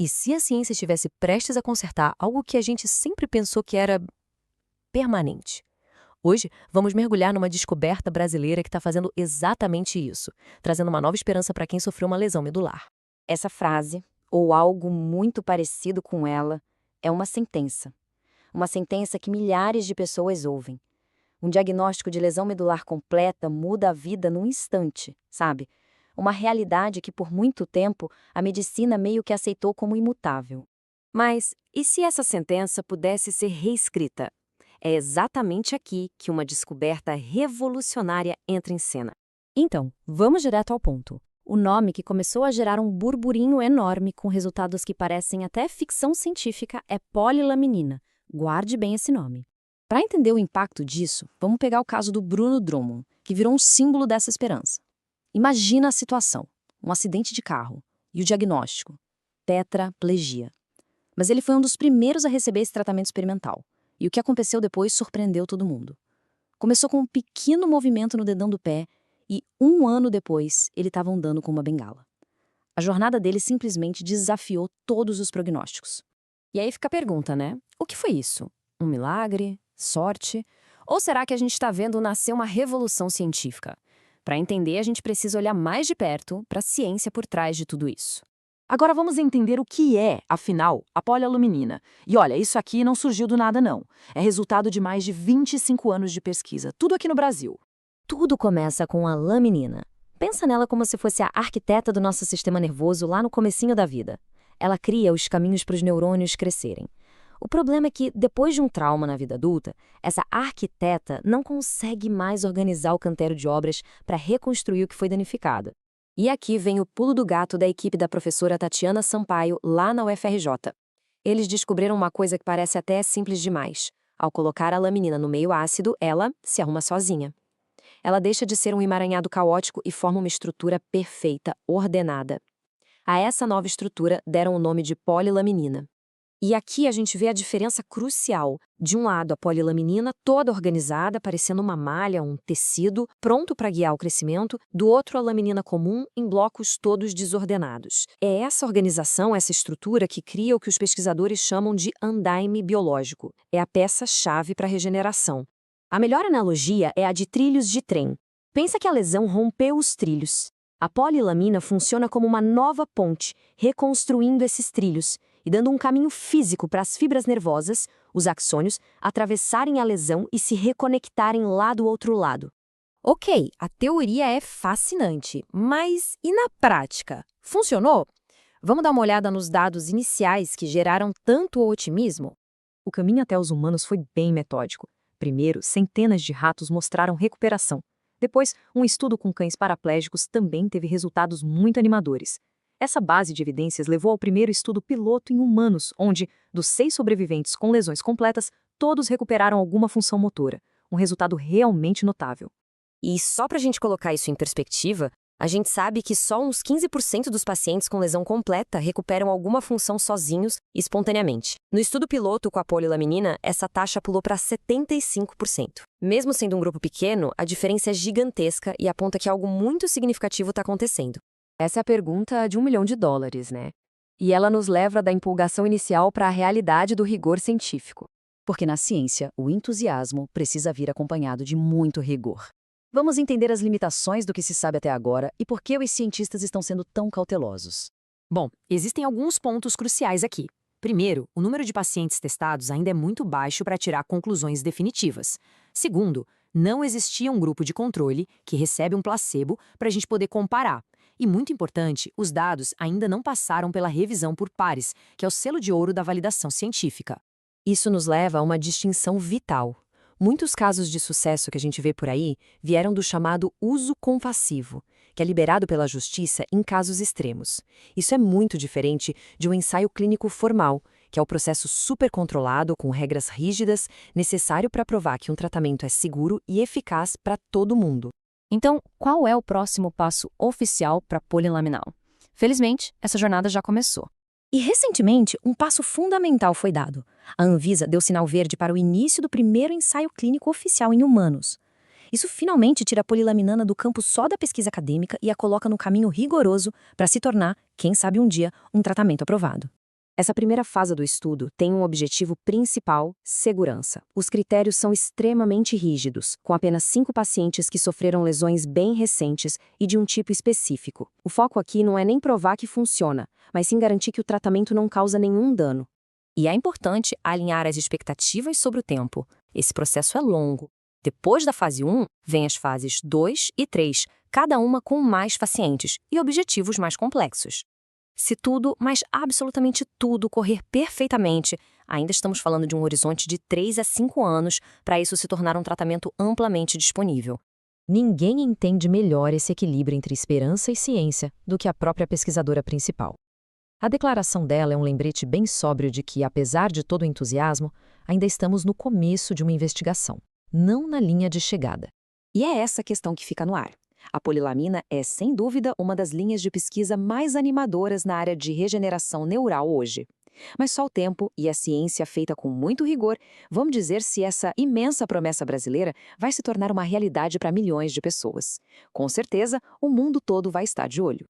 E se a ciência estivesse prestes a consertar algo que a gente sempre pensou que era permanente? Hoje, vamos mergulhar numa descoberta brasileira que está fazendo exatamente isso, trazendo uma nova esperança para quem sofreu uma lesão medular. Essa frase, ou algo muito parecido com ela, é uma sentença. Uma sentença que milhares de pessoas ouvem. Um diagnóstico de lesão medular completa muda a vida num instante, sabe? Uma realidade que por muito tempo a medicina meio que aceitou como imutável. Mas e se essa sentença pudesse ser reescrita? É exatamente aqui que uma descoberta revolucionária entra em cena. Então, vamos direto ao ponto. O nome que começou a gerar um burburinho enorme com resultados que parecem até ficção científica é polilaminina. Guarde bem esse nome. Para entender o impacto disso, vamos pegar o caso do Bruno Drummond, que virou um símbolo dessa esperança. Imagina a situação: um acidente de carro e o diagnóstico: tetraplegia. Mas ele foi um dos primeiros a receber esse tratamento experimental, e o que aconteceu depois surpreendeu todo mundo. Começou com um pequeno movimento no dedão do pé e, um ano depois, ele estava andando com uma bengala. A jornada dele simplesmente desafiou todos os prognósticos. E aí fica a pergunta, né? O que foi isso? Um milagre? Sorte? Ou será que a gente está vendo nascer uma revolução científica? Para entender, a gente precisa olhar mais de perto para a ciência por trás de tudo isso. Agora vamos entender o que é, afinal, a polialuminina. E olha, isso aqui não surgiu do nada, não. É resultado de mais de 25 anos de pesquisa, tudo aqui no Brasil. Tudo começa com a laminina. Pensa nela como se fosse a arquiteta do nosso sistema nervoso lá no comecinho da vida. Ela cria os caminhos para os neurônios crescerem. O problema é que, depois de um trauma na vida adulta, essa arquiteta não consegue mais organizar o canteiro de obras para reconstruir o que foi danificado. E aqui vem o pulo do gato da equipe da professora Tatiana Sampaio, lá na UFRJ. Eles descobriram uma coisa que parece até simples demais. Ao colocar a laminina no meio ácido, ela se arruma sozinha. Ela deixa de ser um emaranhado caótico e forma uma estrutura perfeita, ordenada. A essa nova estrutura deram o nome de polilaminina. E aqui a gente vê a diferença crucial. De um lado, a polilaminina toda organizada, parecendo uma malha, um tecido, pronto para guiar o crescimento. Do outro, a laminina comum, em blocos todos desordenados. É essa organização, essa estrutura que cria o que os pesquisadores chamam de andaime biológico. É a peça-chave para a regeneração. A melhor analogia é a de trilhos de trem. Pensa que a lesão rompeu os trilhos. A polilamina funciona como uma nova ponte, reconstruindo esses trilhos e dando um caminho físico para as fibras nervosas, os axônios, atravessarem a lesão e se reconectarem lá do outro lado. Ok, a teoria é fascinante, mas e na prática? Funcionou? Vamos dar uma olhada nos dados iniciais que geraram tanto otimismo? O caminho até os humanos foi bem metódico. Primeiro, centenas de ratos mostraram recuperação. Depois, um estudo com cães paraplégicos também teve resultados muito animadores. Essa base de evidências levou ao primeiro estudo piloto em humanos, onde, dos 6 sobreviventes com lesões completas, todos recuperaram alguma função motora. Um resultado realmente notável. E só para a gente colocar isso em perspectiva, a gente sabe que só uns 15% dos pacientes com lesão completa recuperam alguma função sozinhos, espontaneamente. No estudo piloto com a polilaminina, essa taxa pulou para 75%. Mesmo sendo um grupo pequeno, a diferença é gigantesca e aponta que algo muito significativo está acontecendo. Essa é a pergunta de $1 milhão, né? E ela nos leva da empolgação inicial para a realidade do rigor científico. Porque na ciência, o entusiasmo precisa vir acompanhado de muito rigor. Vamos entender as limitações do que se sabe até agora e por que os cientistas estão sendo tão cautelosos. Bom, existem alguns pontos cruciais aqui. Primeiro, o número de pacientes testados ainda é muito baixo para tirar conclusões definitivas. Segundo, não existia um grupo de controle que recebe um placebo para a gente poder comparar. E muito importante, os dados ainda não passaram pela revisão por pares, que é o selo de ouro da validação científica. Isso nos leva a uma distinção vital. Muitos casos de sucesso que a gente vê por aí vieram do chamado uso compassivo, que é liberado pela justiça em casos extremos. Isso é muito diferente de um ensaio clínico formal, que é o processo super controlado, com regras rígidas, necessário para provar que um tratamento é seguro e eficaz para todo mundo. Então, qual é o próximo passo oficial para a polilaminal? Felizmente, essa jornada já começou. E recentemente, um passo fundamental foi dado. A Anvisa deu sinal verde para o início do primeiro ensaio clínico oficial em humanos. Isso finalmente tira a polilaminana do campo só da pesquisa acadêmica e a coloca no caminho rigoroso para se tornar, quem sabe um dia, um tratamento aprovado. Essa primeira fase do estudo tem um objetivo principal: segurança. Os critérios são extremamente rígidos, com apenas 5 pacientes que sofreram lesões bem recentes e de um tipo específico. O foco aqui não é nem provar que funciona, mas sim garantir que o tratamento não causa nenhum dano. E é importante alinhar as expectativas sobre o tempo. Esse processo é longo. Depois da fase 1, vem as fases 2 e 3, cada uma com mais pacientes e objetivos mais complexos. Se tudo, mas absolutamente tudo, correr perfeitamente, ainda estamos falando de um horizonte de 3 a 5 anos para isso se tornar um tratamento amplamente disponível. Ninguém entende melhor esse equilíbrio entre esperança e ciência do que a própria pesquisadora principal. A declaração dela é um lembrete bem sóbrio de que, apesar de todo o entusiasmo, ainda estamos no começo de uma investigação, não na linha de chegada. E é essa questão que fica no ar. A polilamina é, sem dúvida, uma das linhas de pesquisa mais animadoras na área de regeneração neural hoje. Mas só o tempo e a ciência feita com muito rigor vão dizer se essa imensa promessa brasileira vai se tornar uma realidade para milhões de pessoas. Com certeza, o mundo todo vai estar de olho.